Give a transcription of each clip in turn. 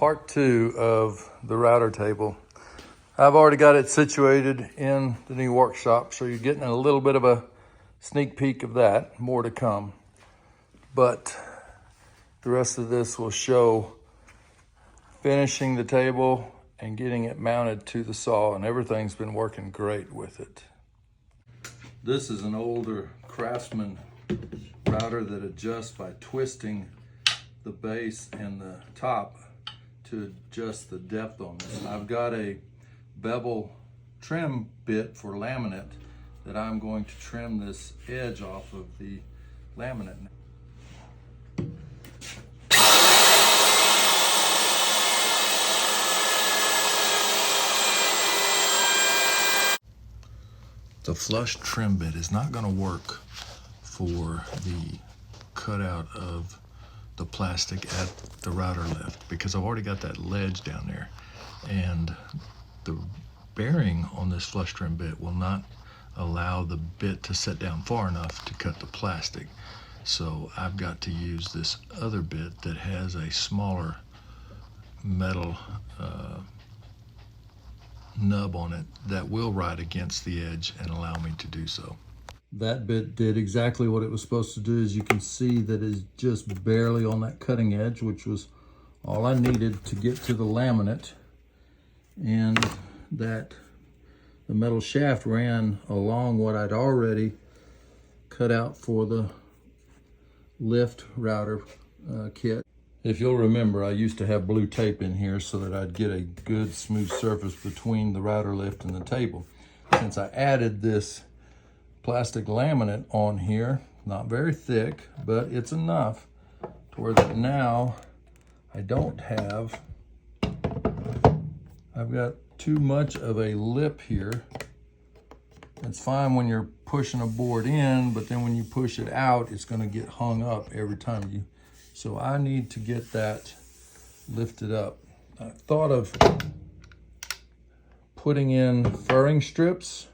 part 2 of the router table. I've already got it situated in the new workshop, so you're getting a little bit of a sneak peek of that, more to come. But the rest of this will show finishing the table and getting it mounted to the saw, and everything's been working great with it. This is an older Craftsman router that adjusts by twisting the base and the top to adjust the depth on this. I've got a bevel trim bit for laminate that I'm going to trim this edge off of the laminate. The flush trim bit is not going to work for the cutout of the plastic at the router lift because I've already got that ledge down there, and the bearing on this flush trim bit will not allow the bit to set down far enough to cut the plastic. So I've got to use this other bit that has a smaller metal nub on it that will ride against the edge and allow me to do so. That bit did exactly what it was supposed to do. As you can see, that is just barely on that cutting edge, which was all I needed to get to the laminate, and that the metal shaft ran along what I'd already cut out for the lift router kit. If you'll remember, I used to have blue tape in here so that I'd get a good smooth surface between the router lift and the table. Since I added this plastic laminate on here, not very thick, but it's enough to where that now I've got too much of a lip here. It's fine when you're pushing a board in, but then when you push it out, it's going to get hung up every time you. So I need to get that lifted up. I thought of putting in furring strips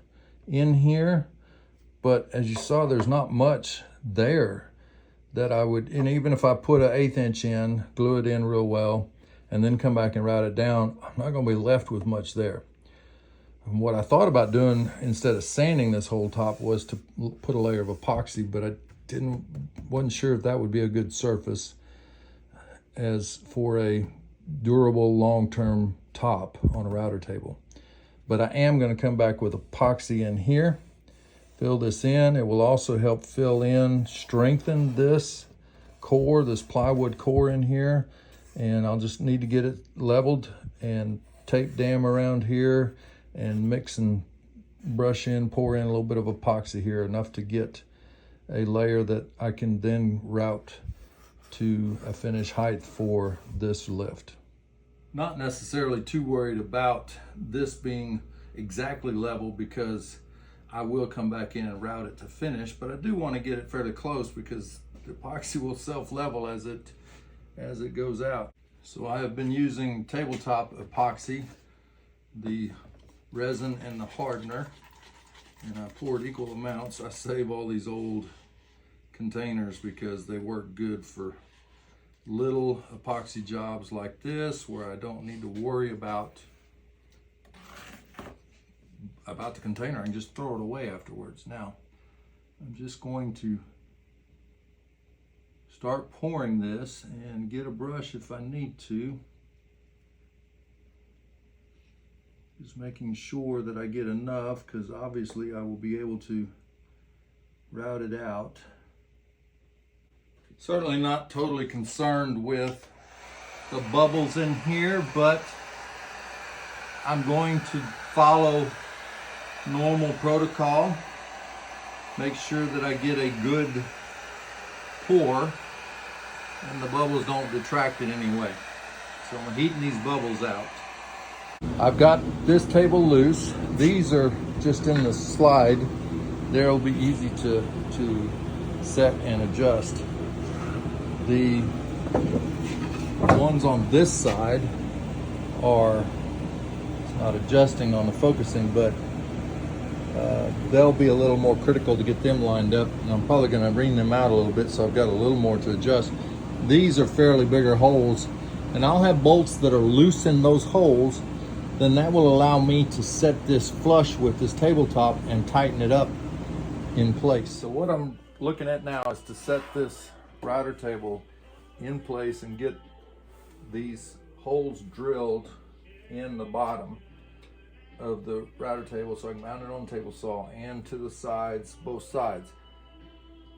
in here, but as you saw, there's not much there that I would, and even if I put an 1/8 inch in, glue it in real well, and then come back and route it down, I'm not gonna be left with much there. And what I thought about doing instead of sanding this whole top was to put a layer of epoxy, but I wasn't sure if that would be a good surface as for a durable long-term top on a router table. But I am gonna come back with epoxy in here, fill this in. It will also help fill in, strengthen this core, this plywood core in here. And I'll just need to get it leveled and tape dam around here and mix and brush in, pour in a little bit of epoxy here, enough to get a layer that I can then route to a finished height for this lift. Not necessarily too worried about this being exactly level because I will come back in and route it to finish, but I do want to get it fairly close because the epoxy will self-level as it goes out. So I have been using tabletop epoxy, the resin and the hardener, and I poured equal amounts. I save all these old containers because they work good for little epoxy jobs like this where I don't need to worry about the container. I can just throw it away afterwards. Now I'm just going to start pouring this and get a brush if I need to. Just making sure that I get enough, because obviously I will be able to route it out. Certainly not totally concerned with the bubbles in here, but I'm going to follow normal protocol. Make sure that I get a good pour and the bubbles don't detract in any way. So I'm heating these bubbles out. I've got this table loose. These are just in the slide. They'll be easy to set and adjust. The ones on this side are not adjusting on the focusing, but they'll be a little more critical to get them lined up, and I'm probably going to bring them out a little bit, so I've got a little more to adjust. These are fairly bigger holes and I'll have bolts that are loose in those holes, then that will allow me to set this flush with this tabletop and tighten it up in place. So what I'm looking at now is to set this router table in place and get these holes drilled in the bottom of the router table so I can mount it on the table saw and to the sides, both sides.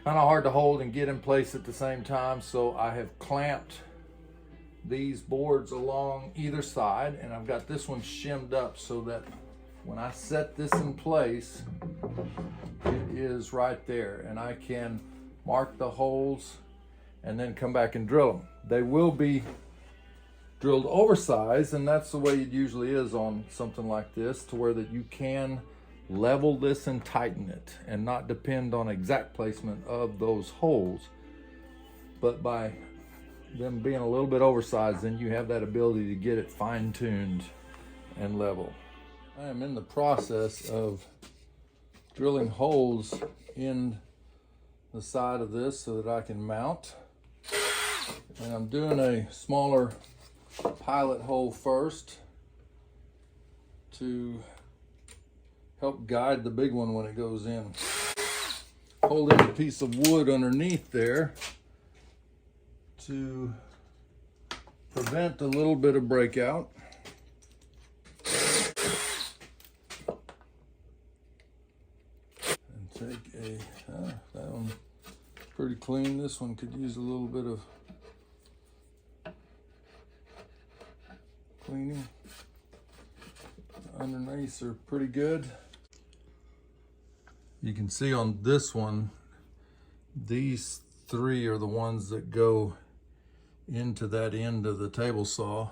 Kind of hard to hold and get in place at the same time, so I have clamped these boards along either side, and I've got this one shimmed up so that when I set this in place, it is right there, and I can mark the holes and then come back and drill them. They will be drilled oversized, and that's the way it usually is on something like this, to where that you can level this and tighten it and not depend on exact placement of those holes. But by them being a little bit oversized, then you have that ability to get it fine-tuned and level. I am in the process of drilling holes in the side of this so that I can mount, and I'm doing a smaller pilot hole first to help guide the big one when it goes in. Holding a piece of wood underneath there to prevent a little bit of breakout. And take that one's pretty clean. This one could use a little bit of cleaning. Underneath are pretty good. You can see on this one, these three are the ones that go into that end of the table saw,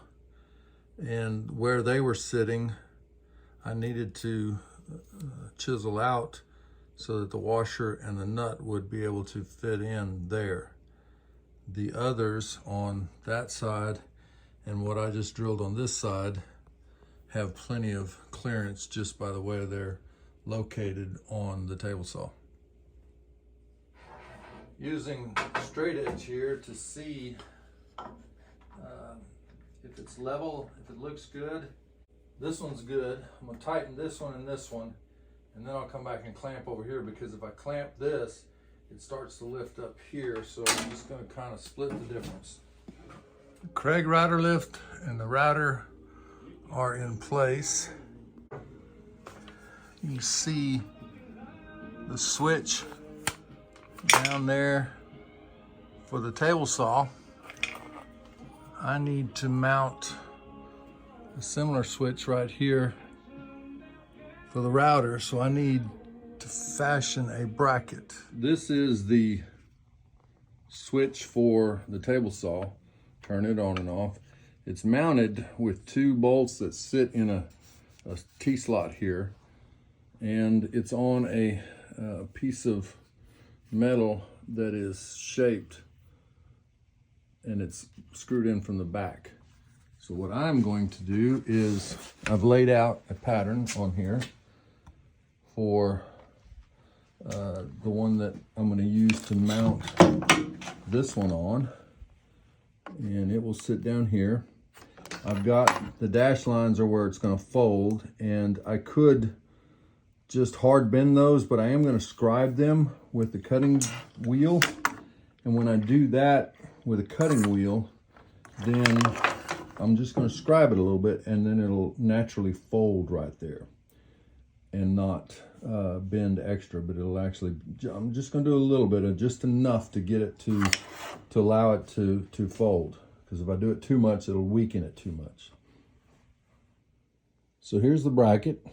and where they were sitting, I needed to chisel out so that the washer and the nut would be able to fit in there. The others on that side and what I just drilled on this side have plenty of clearance just by the way they're located on the table saw. Using straight edge here to see if it's level, if it looks good. This one's good. I'm gonna tighten this one, and then I'll come back and clamp over here, because if I clamp this, it starts to lift up here, so I'm just gonna kind of split the difference. The Kreg router lift and the router are in place. You can see the switch down there for the table saw. I need to mount a similar switch right here for the router, so I need to fashion a bracket. This is the switch for the table saw. Turn it on and off. It's mounted with two bolts that sit in a T-slot here, and it's on a piece of metal that is shaped, and it's screwed in from the back. So what I'm going to do is, I've laid out a pattern on here for the one that I'm going to use to mount this one on, and it will sit down here. I've got the dash lines are where it's going to fold, and I could just hard bend those, but I am going to scribe them with the cutting wheel. And when I do that with a cutting wheel, then I'm just going to scribe it a little bit, and then it'll naturally fold right there and not bend extra, but it'll actually, I'm just going to do a little bit of just enough to get it to allow it to fold. Because if I do it too much, it'll weaken it too much. So here's the bracket.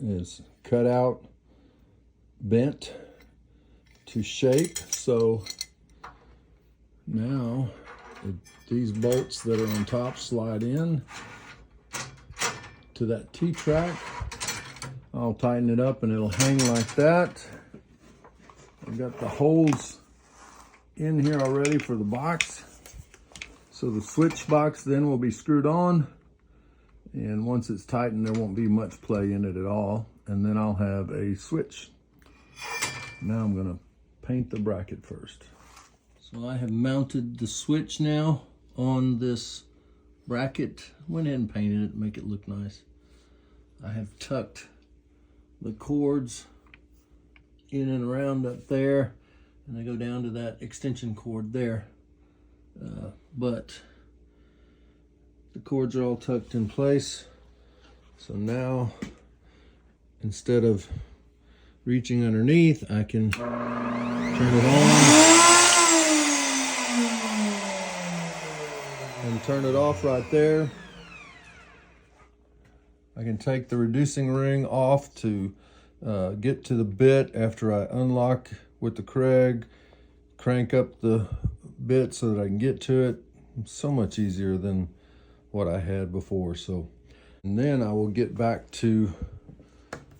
It's cut out, bent to shape. So now these bolts that are on top slide in to that T-track. I'll tighten it up and it'll hang like that. I've got the holes in here already for the box. So the switch box then will be screwed on, and once it's tightened, there won't be much play in it at all. And then I'll have a switch. Now I'm gonna paint the bracket first. So I have mounted the switch now on this bracket. Went in and painted it to make it look nice. I have tucked the cords in and around up there, and they go down to that extension cord there. But the cords are all tucked in place. So now, instead of reaching underneath, I can turn it on and turn it off right there. I can take the reducing ring off to get to the bit after I unlock with the Kreg, crank up the bit so that I can get to it. It's so much easier than what I had before. So, and then I will get back to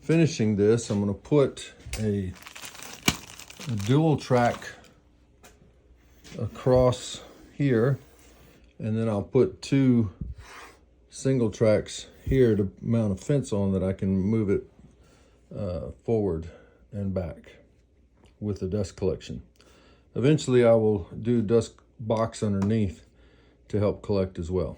finishing this. I'm going to put a dual track across here, and then I'll put 2 single tracks here to mount a fence on that I can move it forward and back with the dust collection. Eventually I will do dust box underneath to help collect as well.